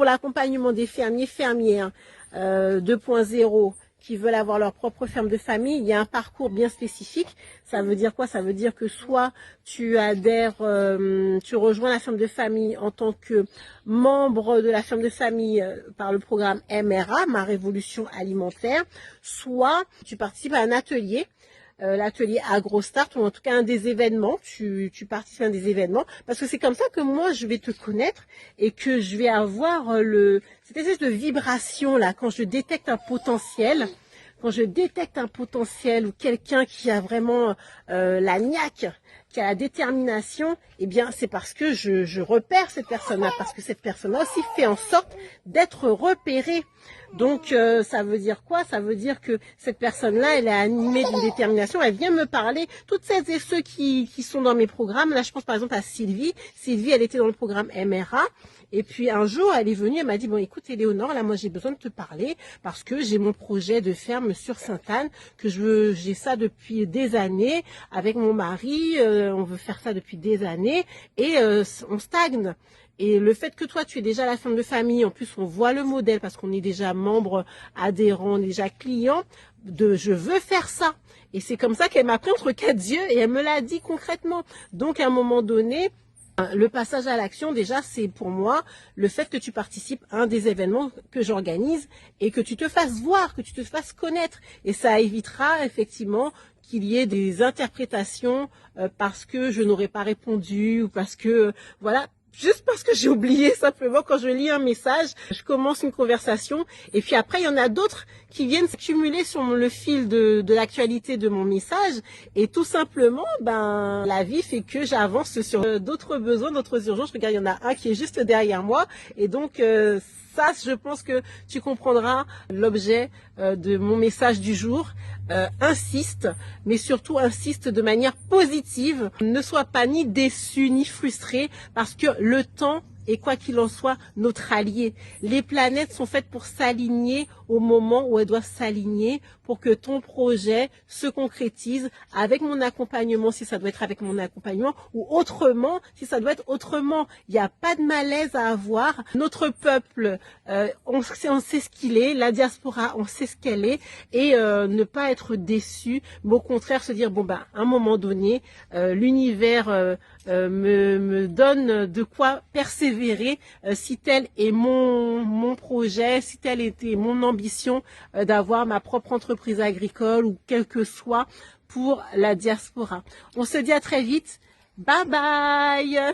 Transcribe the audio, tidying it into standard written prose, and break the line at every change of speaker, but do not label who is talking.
Pour l'accompagnement des fermiers, fermières 2.0 qui veulent avoir leur propre ferme de famille, il y a un parcours bien spécifique. Ça veut dire quoi? Ça veut dire que soit tu adhères, tu rejoins la ferme de famille en tant que membre de la ferme de famille par le programme MRA, Ma Révolution Alimentaire, soit tu participes à un atelier. L'atelier AgroStart, ou en tout cas un des événements, tu participes à un des événements, parce que c'est comme ça que moi je vais te connaître et que je vais avoir cette espèce de vibration là, quand je détecte un potentiel, ou quelqu'un qui a vraiment la niaque, qui a la détermination, eh bien c'est parce que je repère cette personne-là, parce que cette personne-là aussi fait en sorte d'être repérée. Donc ça veut dire quoi? Ça veut dire que cette personne-là, elle est animée d'une détermination, elle vient me parler. Toutes celles et ceux qui sont dans mes programmes, là je pense par exemple à Sylvie. Sylvie, elle était dans le programme MRA. Et puis un jour, elle est venue, elle m'a dit, bon écoute Éléonore, là moi j'ai besoin de te parler parce que j'ai mon projet de ferme sur Sainte-Anne, j'ai ça depuis des années avec mon mari, on veut faire ça depuis des années et on stagne. Et le fait que toi, tu es déjà la ferme de famille, en plus on voit le modèle parce qu'on est déjà membre, adhérent, déjà client, je veux faire ça. Et c'est comme ça qu'elle m'a pris entre quatre yeux et elle me l'a dit concrètement. Donc à un moment donné, le passage à l'action, déjà, c'est pour moi le fait que tu participes à un des événements que j'organise et que tu te fasses voir, que tu te fasses connaître. Et ça évitera effectivement qu'il y ait des interprétations parce que je n'aurais pas répondu ou parce que, voilà, juste parce que j'ai oublié simplement quand je lis un message, je commence une conversation et puis après il y en a d'autres qui viennent s'accumuler sur le fil de l'actualité de mon message et tout simplement, la vie fait que j'avance sur d'autres besoins, d'autres urgences. Regarde, il y en a un qui est juste derrière moi et donc ça, je pense que tu comprendras l'objet de mon message du jour. Insiste, mais surtout insiste de manière positive. Ne sois pas ni déçu ni frustré parce que le temps est, quoi qu'il en soit, notre allié. Les planètes sont faites pour s'aligner au moment où elles doivent s'aligner pour que ton projet se concrétise avec mon accompagnement, si ça doit être avec mon accompagnement, ou autrement, si ça doit être autrement. Il n'y a pas de malaise à avoir. Notre peuple, on sait ce qu'il est. La diaspora, on sait ce qu'elle est. Et ne pas être déçu, mais au contraire se dire, à un moment donné, l'univers me donne de quoi persévérer si tel est mon projet, si telle était mon ambition d'avoir ma propre entreprise agricole ou quel que soit pour la diaspora. On se dit à très vite. Bye bye.